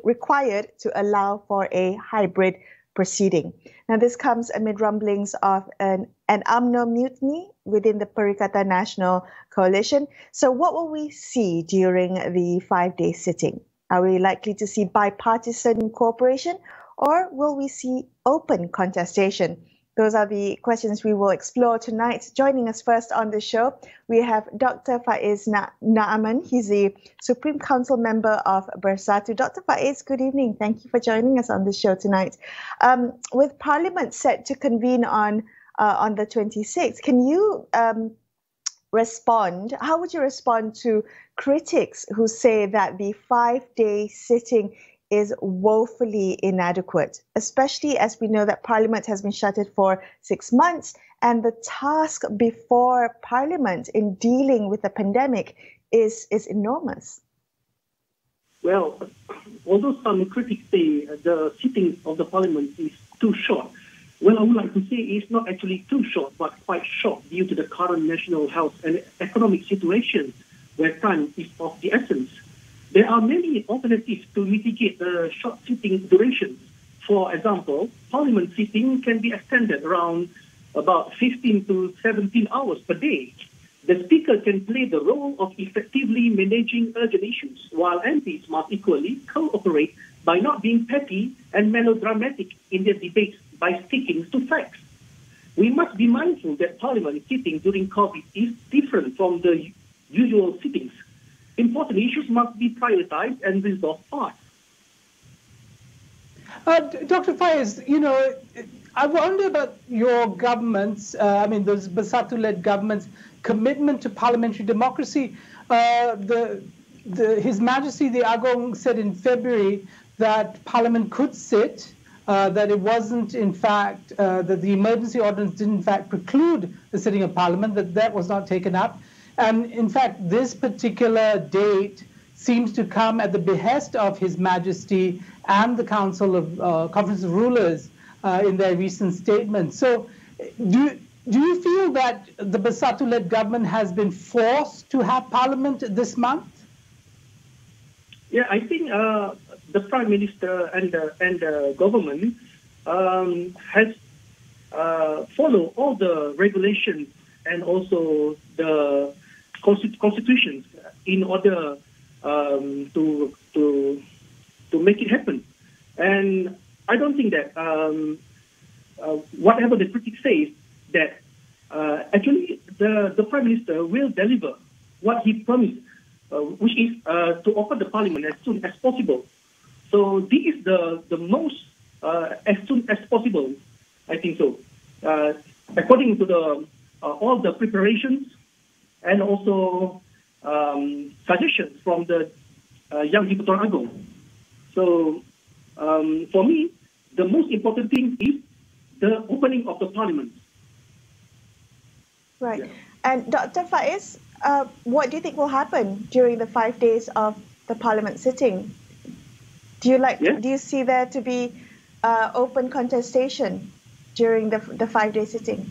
required to allow for a hybrid proceeding. Now, this comes amid rumblings of an UMNO mutiny within the Perikatan Nasional Coalition. So what will we see during the 5-day sitting? Are we likely to see bipartisan cooperation, or will we see open contestation? Those are the questions we will explore tonight. Joining us first on the show, we have Dr. Faiz Naaman. He's the Supreme Council member of Bersatu. Dr. Faiz, good evening. Thank you for joining us on the show tonight. With Parliament set to convene on the 26th, can you respond? How would you respond to critics who say that the 5-day sitting is woefully inadequate, especially as we know that Parliament has been shuttered for 6 months, and the task before Parliament in dealing with the pandemic is enormous? Well, although some critics say the sitting of the Parliament is too short, well, I would like to say it's not actually too short, but quite short due to the current national health and economic situation where time is of the essence. There are many alternatives to mitigate the short sitting duration. For example, Parliament sitting can be extended around about 15 to 17 hours per day. The Speaker can play the role of effectively managing urgent issues, while MPs must equally cooperate by not being petty and melodramatic in their debates by sticking to facts. We must be mindful that Parliament sitting during COVID is different from the usual sittings. Important issues must be prioritized and resolved fast. Dr. Faiz, I wonder about your government's, those Bersatu-led government's commitment to parliamentary democracy. His Majesty the Agong said in February that Parliament could sit, that it wasn't in fact, that the emergency ordinance didn't in fact preclude the sitting of Parliament, that was not taken up. And in fact, this particular date seems to come at the behest of His Majesty and the Council of Conference of Rulers in their recent statement. So do you feel that the Bersatu-led government has been forced to have Parliament this month? Yeah, I think the Prime Minister and the government has followed all the regulations and also the constitutions in order to make it happen. And I don't think that whatever the critics say, that actually the Prime Minister will deliver what he promised, which is to open the Parliament as soon as possible. So this is the most as soon as possible, I think so. According to the all the preparations and also suggestions from the Yang Di-Pertuan Agong. So for me, the most important thing is the opening of the Parliament. Right. Yeah. And Dr. Faiz, what do you think will happen during the 5 days of the Parliament sitting? Do you see there to be open contestation during the 5-day sitting?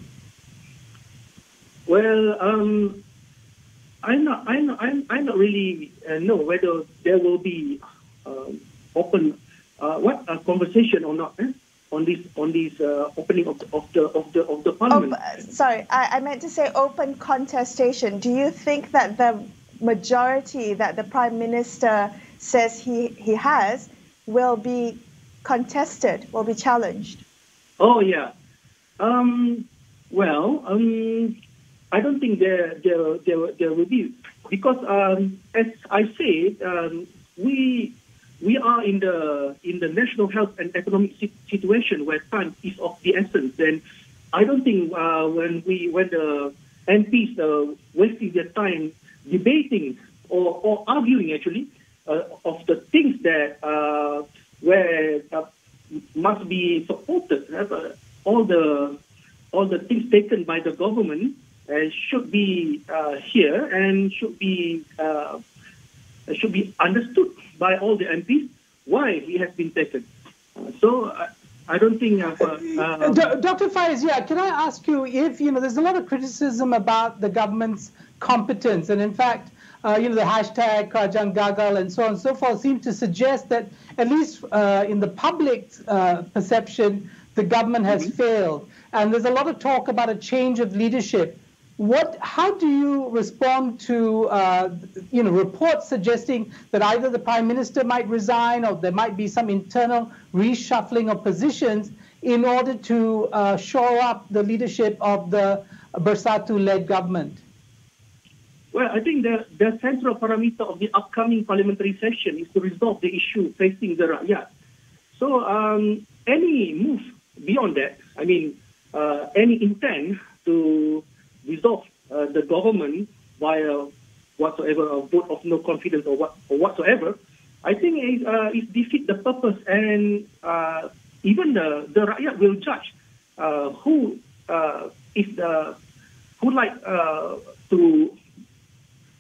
Well, I'm not really know whether there will be open conversation or not on this opening of the Parliament. Sorry, I meant to say open contestation. Do you think that the majority that the Prime Minister says he has will be contested, will be challenged? Oh yeah. I don't think there will be, because as I say, we are in the national health and economic situation where time is of the essence, and I don't think when the MPs wasting their time debating or arguing actually of the things that where must be supported, all the things taken by the government should be here and should be understood by all the MPs why it has been taken. So I don't think. Dr. Faiz, can I ask you if there's a lot of criticism about the government's competence, and in fact, the hashtag Kerajaan Gagal and so on and so forth seem to suggest that, at least in the public perception, the government has failed. And there's a lot of talk about a change of leadership. How do you respond to reports suggesting that either the Prime Minister might resign or there might be some internal reshuffling of positions in order to shore up the leadership of the Bersatu-led government? Well, I think the central parameter of the upcoming parliamentary session is to resolve the issue facing the rakyat. So any move beyond that, any intent to resolve the government via whatsoever, a vote of no confidence or whatsoever, I think it defeats the purpose, and even the rakyat will judge who like to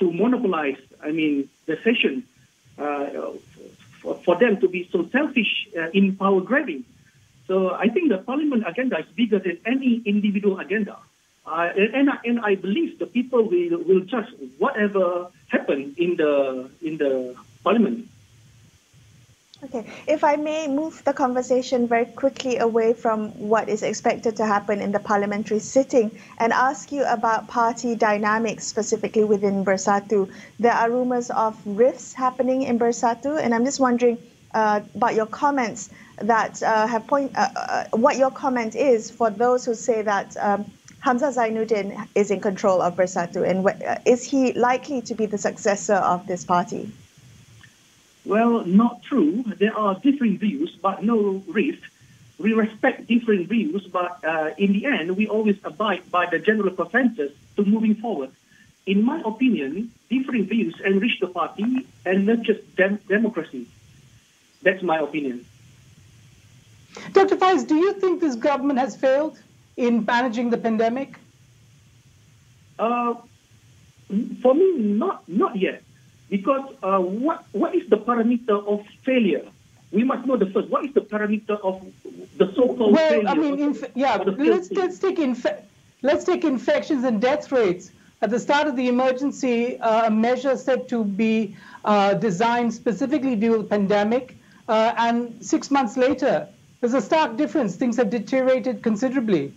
monopolize, the session for them to be so selfish in power grabbing. So I think the parliament agenda is bigger than any individual agenda. And I believe the people will judge whatever happened in the parliament. Okay, if I may move the conversation very quickly away from what is expected to happen in the parliamentary sitting and ask you about party dynamics specifically within Bersatu. There are rumours of rifts happening in Bersatu, and I'm just wondering about your comments that what your comment is for those who say that Hamzah Zainuddin is in control of Bersatu, and is he likely to be the successor of this party? Well, not true. There are different views, but no rift. We respect different views, but in the end, we always abide by the general consensus to moving forward. In my opinion, different views enrich the party and not just democracy. That's my opinion. Dr. Faiz, do you think this government has failed in managing the pandemic? For me, not yet. Because what is the parameter of failure? We must know the first. What is the parameter of the so-called failure? Let's take infections and death rates. At the start of the emergency, a measure said to be designed specifically due to the pandemic, and 6 months later, there's a stark difference. Things have deteriorated considerably.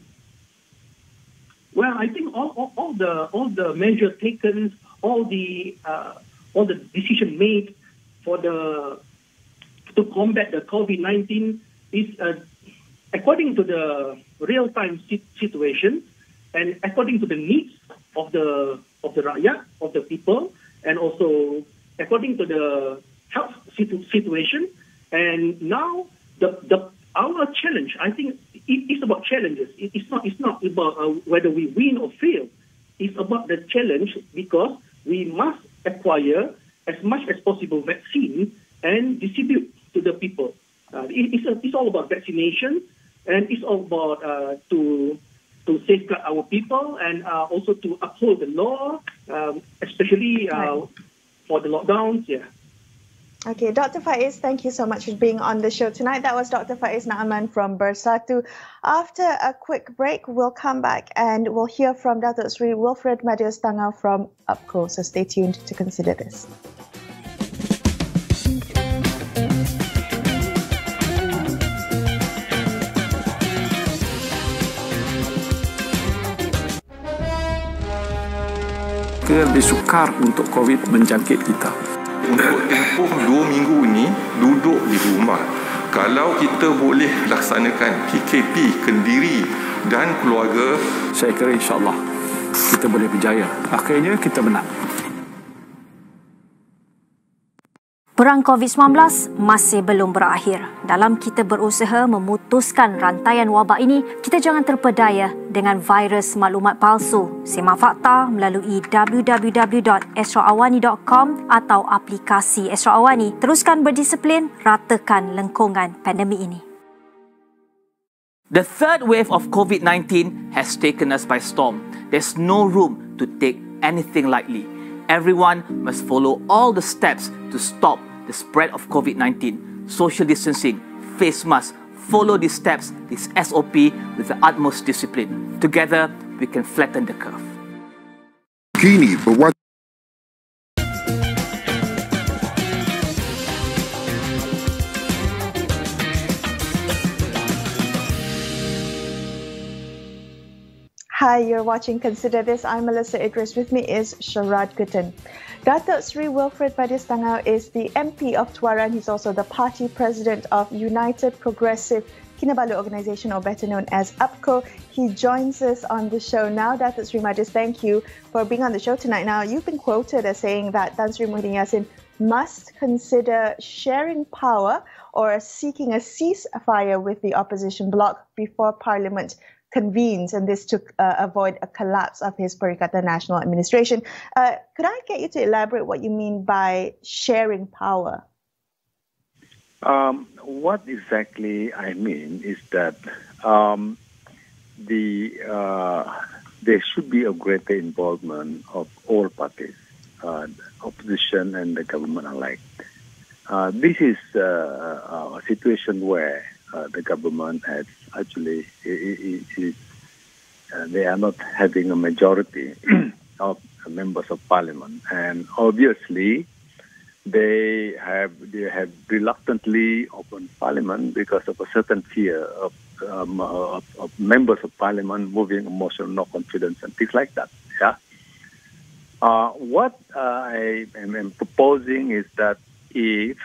Well, I think all the measures taken, all the decision made to combat the COVID-19 is according to the real-time situation and according to the needs of the rakyat, of the people, and also according to the health situation. And now our challenge, I think, it's about challenges. It's not about whether we win or fail. It's about the challenge because we must acquire as much as possible vaccine and distribute to the people. It's all about vaccination, and it's all about to safeguard our people and also to uphold the law, especially for the lockdowns. Yeah. Okay, Dr. Faiz, thank you so much for being on the show tonight. That was Dr. Faiz Naaman from Bersatu. After a quick break, we'll come back and we'll hear from Datuk Seri Wilfred Madius Tangau from UPKO. So stay tuned to consider this. Lebih sukar untuk COVID menjangkit kita. Untuk tempoh 2 minggu ni duduk di rumah. Kalau kita boleh laksanakan PKP Kendiri dan keluarga, saya kira insya-Allah kita boleh berjaya. Akhirnya kita menang. Perang COVID-19 masih belum berakhir. Dalam kita berusaha memutuskan rantaian wabak ini, kita jangan terpedaya dengan virus maklumat palsu. Simak fakta melalui www.astroawani.com atau aplikasi Astro Awani. Teruskan berdisiplin, ratakan lengkungan pandemik ini. The third wave of COVID-19 has taken us by storm. There's no room to take anything lightly. Everyone must follow all the steps to stop the spread of COVID-19. Social distancing, face mask, follow these steps, this SOP with the utmost discipline. Together, we can flatten the curve. Kini Hi, you're watching Consider This. I'm Melisa Idris. With me is Sharaad Kuttan. Datuk Seri Wilfred Tangau is the MP of Tuaran. He's also the party president of United Progressive Kinabalu Organisation, or better known as UPKO. He joins us on the show now. Datuk Seri Madius, thank you for being on the show tonight. Now, you've been quoted as saying that Tan Sri Muhyiddin Yassin must consider sharing power or seeking a ceasefire with the opposition bloc before Parliament convenes, and this to avoid a collapse of his Perikatan Nasional Administration. Could I get you to elaborate what you mean by sharing power? What exactly I mean is that there should be a greater involvement of all parties, opposition and the government alike. This is a situation where the government has actually, they are not having a majority of members of parliament, and obviously they have reluctantly opened parliament because of a certain fear of members of parliament moving a motion of no confidence and things like that. Yeah. What I am proposing is that if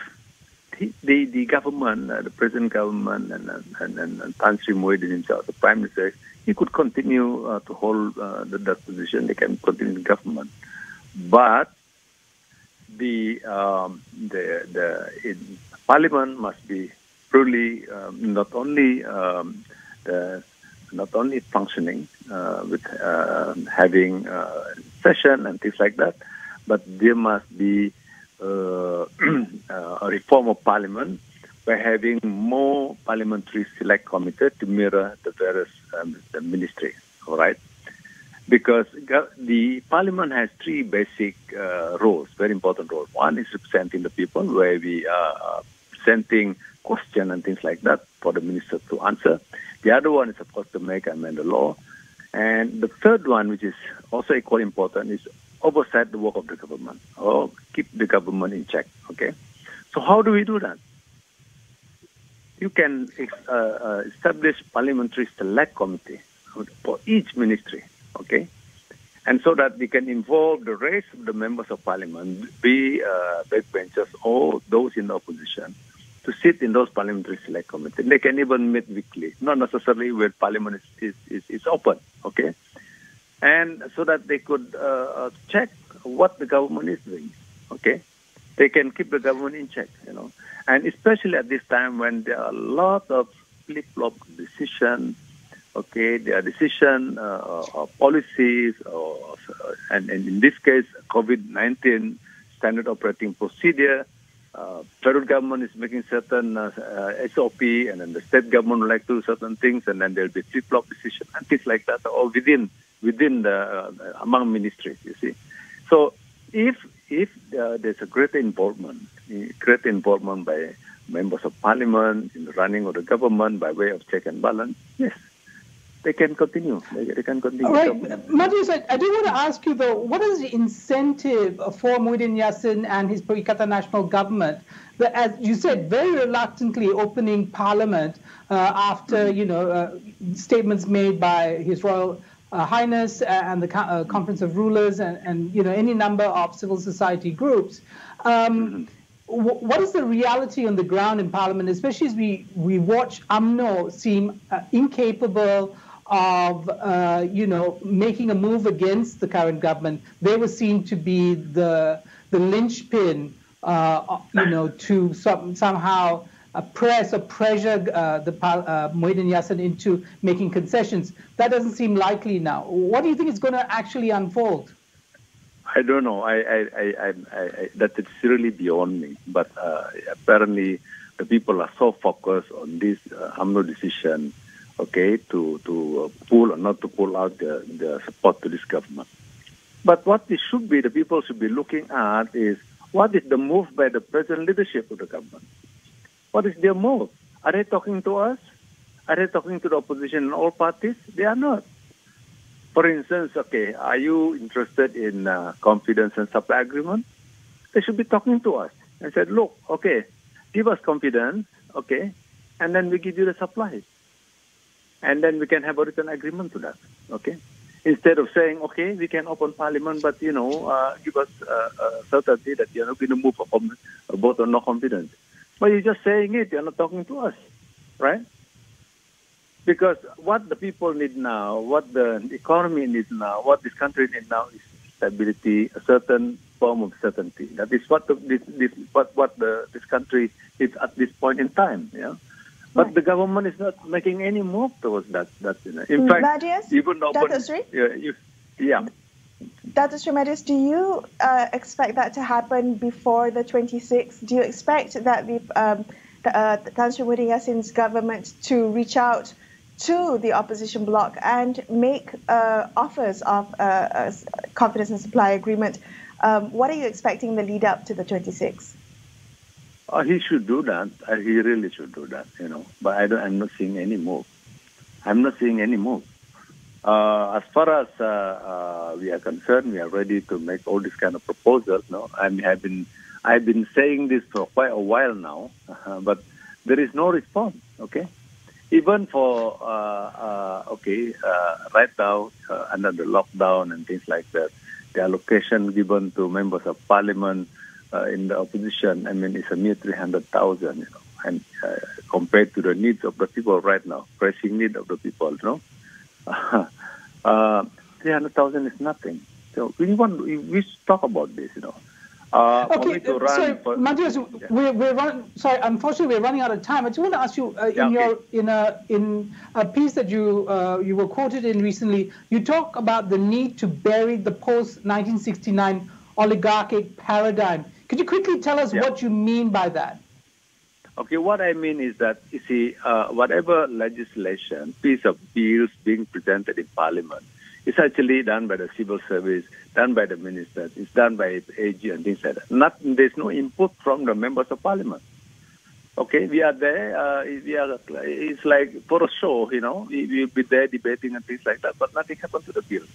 the government, the present government, and Tan Sri Muhyiddin himself, the Prime Minister, he could continue to hold that position. They can continue the government, but the Parliament must be truly not only functioning with having session and things like that, but there must be a reform of Parliament by having more parliamentary select committee to mirror the various ministries. All right, because the Parliament has three basic roles, very important roles. One is representing the people, where we are presenting questions and things like that for the minister to answer. The other one is supposed to make and amend the law, and the third one, which is also equally important, is oversight the work of the government, or keep the government in check. Okay, so how do we do that? You can establish parliamentary select committee for each ministry. Okay, and so that we can involve the rest of the members of parliament, be backbenchers or those in the opposition, to sit in those parliamentary select committees. They can even meet weekly, not necessarily when parliament is open. Okay. And so that they could check what the government is doing, okay? They can keep the government in check, and especially at this time when there are a lot of flip-flop decisions, okay? There are decision policies, and in this case, COVID-19 standard operating procedure. Federal government is making certain SOP, and then the state government would like to do certain things, and then there'll be flip-flop decision and things like that, all within the among ministries, you see. So if there's a greater involvement by members of parliament in the running of the government by way of check and balance, yes, they can continue. They can continue. All right, Madius, I do want to ask you though, what is the incentive for Muhyiddin Yassin and his Perikatan Nasional government, that, as you said, very reluctantly opening parliament after statements made by His Royal Highness and the Conference of Rulers and any number of civil society groups. What is the reality on the ground in Parliament, especially as we watch UMNO seem incapable of making a move against the current government? They were seen to be the linchpin, to somehow press or pressure the Muhyiddin Yassin into making concessions. That doesn't seem likely now. What do you think is going to actually unfold? I don't know. That is really beyond me. But apparently, the people are so focused on this UMNO decision, okay, to pull or not to pull out the support to this government. But what it should be, the people should be looking at is, what is the move by the present leadership of the government? What is their move? Are they talking to us? Are they talking to the opposition in all parties? They are not. For instance, okay, are you interested in confidence and supply agreement? They should be talking to us and said, look, okay, give us confidence, okay, and then we give you the supplies. And then we can have a written agreement to that, okay? Instead of saying, okay, we can open Parliament, but, give us certainty that you're not going to move a vote on no confidence. But you're just saying it, you're not talking to us, right? Because what the people need now, what the economy needs now, what this country needs now is stability, a certain form of certainty. That is what this country is at this point in time. Yeah, but right. The government is not making any move towards that. In fact, Madius, even open. Dr. Madius, do you expect that to happen before the 26th? Do you expect that the Tan Sri Muhyiddin Yassin's government to reach out to the opposition bloc and make offers of a confidence and supply agreement? What are you expecting the lead up to the 26th? He should do that. He really should do that, But I'm not seeing any move. As far as we are concerned, we are ready to make all these kind of proposals. I've been saying this for quite a while now, but there is no response. Okay. Even for, right now, under the lockdown and things like that, the allocation given to members of parliament in the opposition, it's a mere 300,000, and compared to the needs of the people right now, pressing need of the people, 300,000 is nothing. So we should talk about this, Okay, sorry, Madius, unfortunately we're running out of time. I just want to ask you, in a piece that you were quoted in recently, you talk about the need to bury the post-1969 oligarchic paradigm. Could you quickly tell us what you mean by that? Okay, what I mean is that, you see, whatever legislation, piece of bills being presented in Parliament, it's actually done by the civil service, done by the ministers, it's done by AG and things like that. There's no input from the members of Parliament. Okay, we are there, it's like for a show, we'll be there debating and things like that, but nothing happens to the bills,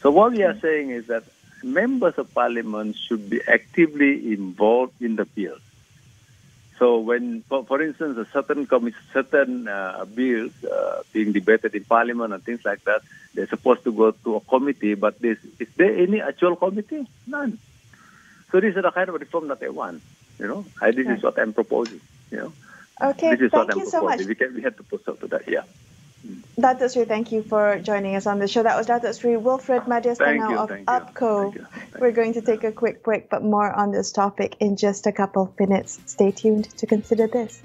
So what we are saying is that members of Parliament should be actively involved in the bills. So when, for instance, a certain bills being debated in Parliament and things like that, they're supposed to go to a committee, but is there any actual committee? None. So this is the kind of reform that I want. This is what I'm proposing. Okay, this is thank what I'm you so proposing. much. We have to put up to that. Yeah. Dr. Sri, thank you for joining us on the show. That was Dr. Sri Wilfred Madius Tangau of UPKO. We're going to take a quick break, but more on this topic in just a couple of minutes. Stay tuned to consider this.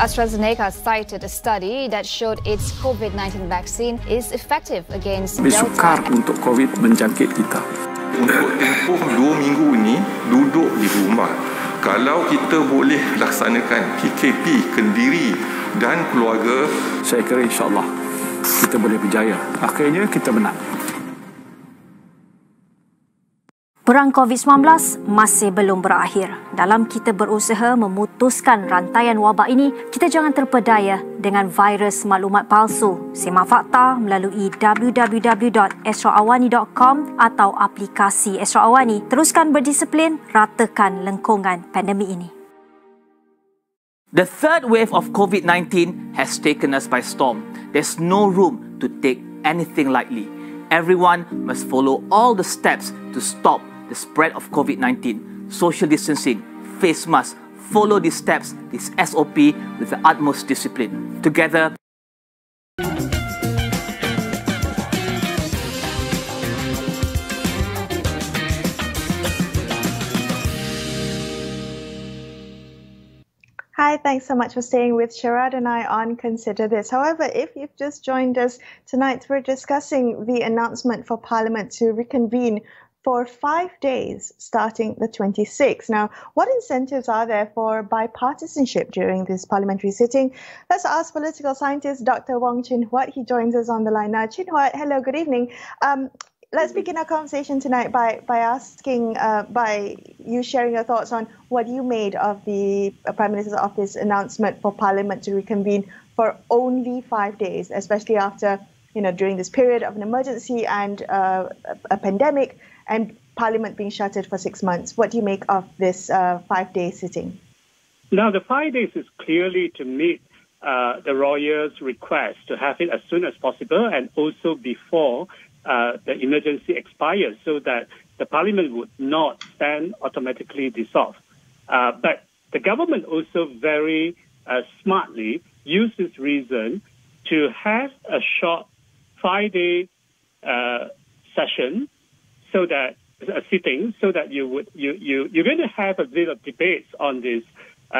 AstraZeneca cited a study that showed its COVID-19 vaccine is effective against Delta. Sukar untuk COVID menjangkit kita. Untuk tempoh 2 minggu ini, duduk di rumah. Kalau kita boleh laksanakan PKP Kendiri dan keluarga, saya kira insyaAllah kita boleh berjaya. Akhirnya kita menang. Perang COVID-19 masih belum berakhir. Dalam kita berusaha memutuskan rantaian wabak ini, kita jangan terpedaya dengan virus maklumat palsu. Simak fakta melalui www.astroawani.com atau aplikasi Astro Awani. Teruskan berdisiplin, ratakan lengkungan pandemik ini. The third wave of COVID-19 has taken us by storm. There's no room to take anything lightly. Everyone must follow all the steps to stop the spread of COVID-19. Social distancing, face masks, follow these steps, this SOP with the utmost discipline. Together, Hi, thanks so much for staying with Sharaad and I on Consider This. However, if you've just joined us tonight, we're discussing the announcement for Parliament to reconvene for 5 days starting the 26th. Now, what incentives are there for bipartisanship during this parliamentary sitting? Let's ask political scientist Dr. Wong Chin Huat. He joins us on the line now. Chin Huat, hello, good evening. Let's begin our conversation tonight by you sharing your thoughts on what you made of the Prime Minister's Office announcement for Parliament to reconvene for only 5 days, especially after during this period of an emergency and a pandemic, and Parliament being shuttered for 6 months. What do you make of this 5-day sitting? Now, the 5 days is clearly to meet the lawyers' request to have it as soon as possible and also before the emergency expires, so that the Parliament would not then automatically dissolve. But the government also very smartly used this reason to have a short 5-day session, so that a sitting, so that you're going to have a bit of debates on this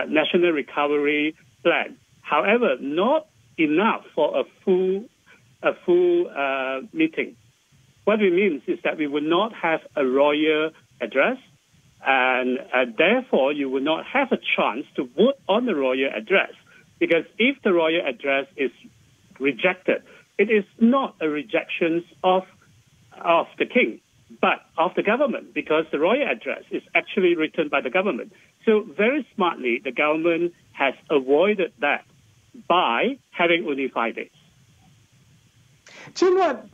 national recovery plan. However, not enough for a full meeting. What it means is that we will not have a royal address, and therefore you will not have a chance to vote on the royal address, because if the royal address is rejected, it is not a rejection of the king, but of the government, because the royal address is actually written by the government. So very smartly, the government has avoided that by having only 5 days. Chin Huat,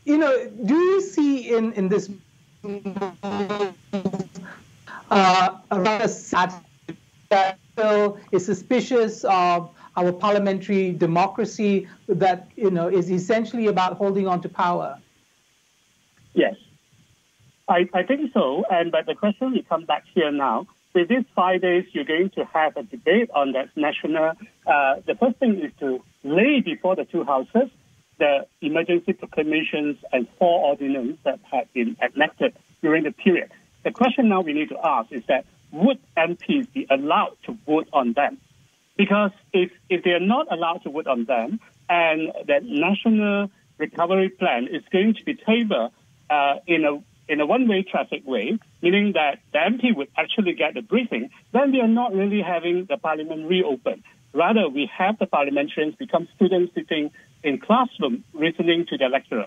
do you see in this that is suspicious of our parliamentary democracy, that is essentially about holding on to power? Yes, I think so. But the question will come back here now. With these 5 days, you're going to have a debate on that national. The first thing is to lay before the two houses the emergency proclamations and 4 ordinances that have been enacted during the period. The question now we need to ask is that would MPs be allowed to vote on them? Because if they are not allowed to vote on them, and the national recovery plan is going to be tabled in a one-way traffic way, meaning that the MP would actually get the briefing, then we are not really having the Parliament reopen. Rather, we have the parliamentarians become students sitting in classroom listening to the lecturer.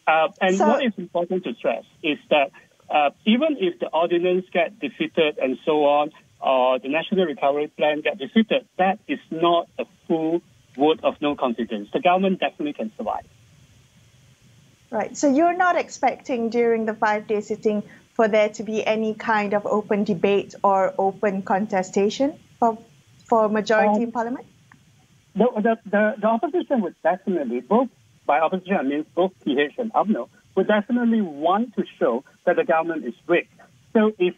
What is important to stress is that even if the ordinance get defeated and so on, or the National Recovery Plan get defeated, that is not a full vote of no confidence. The government definitely can survive. Right. So you're not expecting during the 5-day sitting for there to be any kind of open debate or open contestation for majority in Parliament? The opposition would definitely, both by opposition I mean both PH and UMNO, would definitely want to show that the government is weak. So if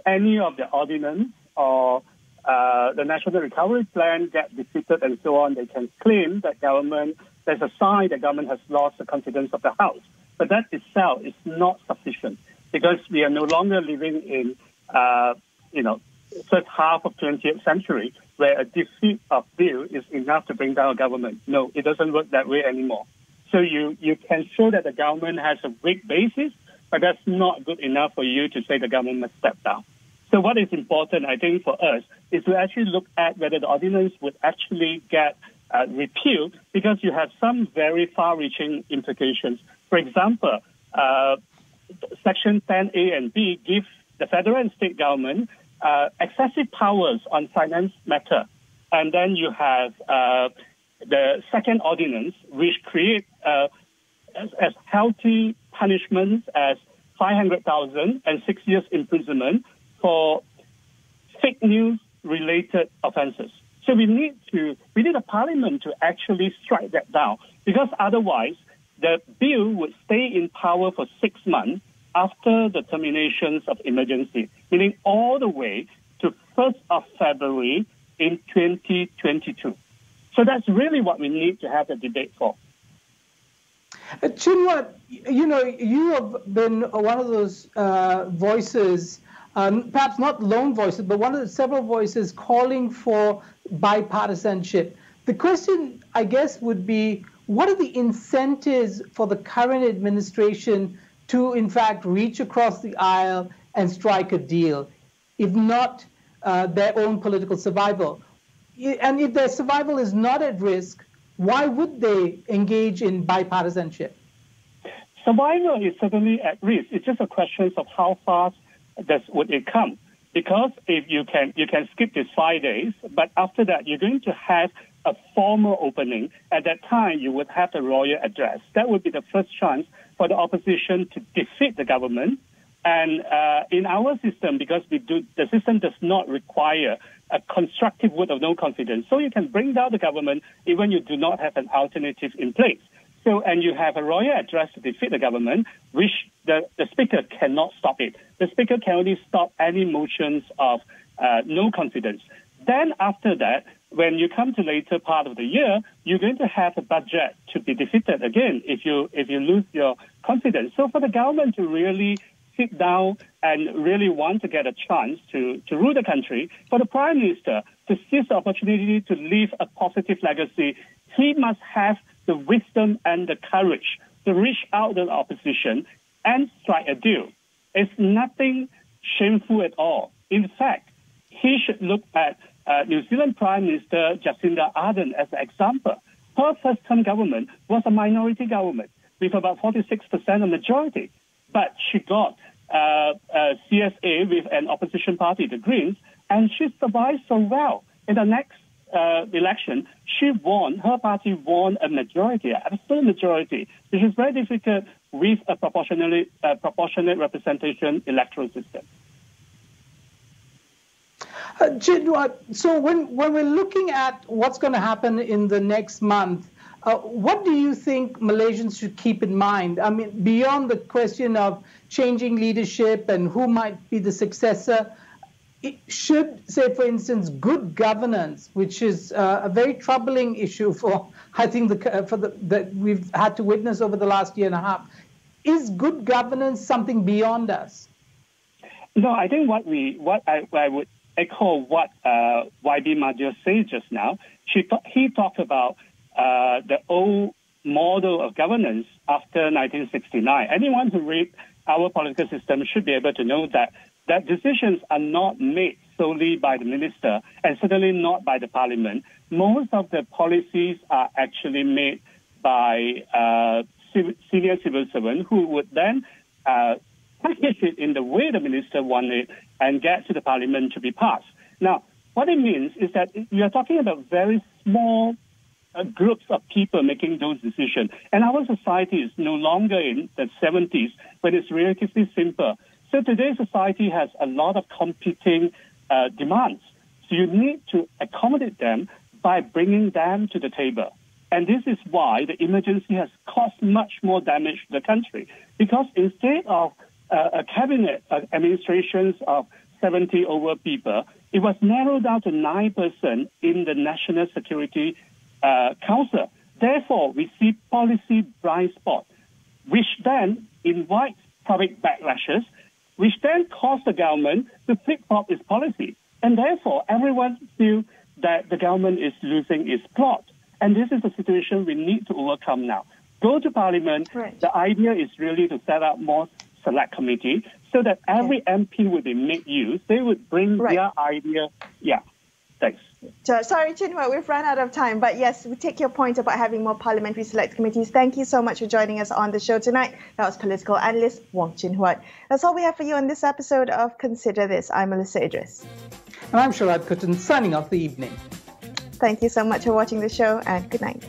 any of the ordinance or the National Recovery Plan get defeated and so on, they can claim that there's a sign that government has lost the confidence of the House. But that itself is not sufficient, because we are no longer living in, first half of 20th century, where a defeat of bill is enough to bring down a government. No, it doesn't work that way anymore. So you can show that the government has a weak basis, but that's not good enough for you to say the government must step down. So what is important, I think, for us is to actually look at whether the ordinance would actually get repealed, because you have some very far-reaching implications. For example, Section 10A and B give the federal and state government excessive powers on finance matter. And then you have the second ordinance, which create as healthy punishments as 500,000 and 6 years imprisonment for fake news related offences. So we need a parliament to actually strike that down, because otherwise the bill would stay in power for 6 months after the terminations of emergency, meaning all the way to 1st of February in 2022. So that's really what we need to have the debate for. Chin Huat, you have been one of those voices, perhaps not lone voices, but one of the several voices calling for bipartisanship. The question, I guess, would be, what are the incentives for the current administration to, in fact, reach across the aisle and strike a deal, if not their own political survival? And if their survival is not at risk, why would they engage in bipartisanship? Survival is certainly at risk. It's just a question of how fast would it come. because if you can skip these 5 days, but after that you're going to have a formal opening. At that time, you would have the royal address. That would be the first chance for the opposition to defeat the government. And in our system, because the system does not require a constructive vote of no confidence, so you can bring down the government even you do not have an alternative in place. So, and you have a royal address to defeat the government, which the Speaker cannot stop it. The Speaker can only stop any motions of no confidence. Then after that, when you come to later part of the year, you're going to have a budget to be defeated again if you lose your confidence. So for the government to really sit down and really want to get a chance to rule the country, for the Prime Minister to seize the opportunity to leave a positive legacy, he must have the wisdom and the courage to reach out to the opposition and strike a deal. It's nothing shameful at all. In fact, he should look at New Zealand Prime Minister Jacinda Ardern as an example. Her first-term government was a minority government with about 46% of majority, but she got CSA with an opposition party, the Greens, and she survived so well. In the next election, her party won a majority, an absolute majority, which is very difficult with a proportionate representation electoral system. Chin Huat, so when we're looking at what's going to happen in the next month, what do you think Malaysians should keep in mind? I mean, beyond the question of changing leadership and who might be the successor, should, say, for instance, good governance, which is a very troubling issue for, I think, that we've had to witness over the last year and a half, is good governance something beyond us? No, I think I would echo what YB Madius said just now. He talked about the old model of governance after 1969. Anyone who read our political system should be able to know that decisions are not made solely by the minister and certainly not by the parliament. Most of the policies are actually made by senior civil servants who would then package it in the way the minister wanted and get to the parliament to be passed. Now, what it means is that we are talking about very small groups of people making those decisions. And our society is no longer in the 70s, but it's relatively simple. So today's society has a lot of competing demands. So you need to accommodate them by bringing them to the table. And this is why the emergency has caused much more damage to the country. Because instead of a cabinet administrations of 70 over people, it was narrowed down to 9% in the National Security Council. Therefore, we see policy blind spot, which then invites public backlashes, which then cause the government to flip-flop its policy. And therefore, everyone feels that the government is losing its plot. And this is a situation we need to overcome now. Go to Parliament. Right. The idea is really to set up more select committee so that every MP would be made use. They would bring their idea. Yeah, thanks. Sorry, Chin Huat, we've run out of time. But yes, we take your point about having more parliamentary select committees. Thank you so much for joining us on the show tonight. That was political analyst Wong Chin Huat. That's all we have for you on this episode of Consider This. I'm Melisa Idris. And I'm Sharaad Kuttan, signing off the evening. Thank you so much for watching the show, and good night.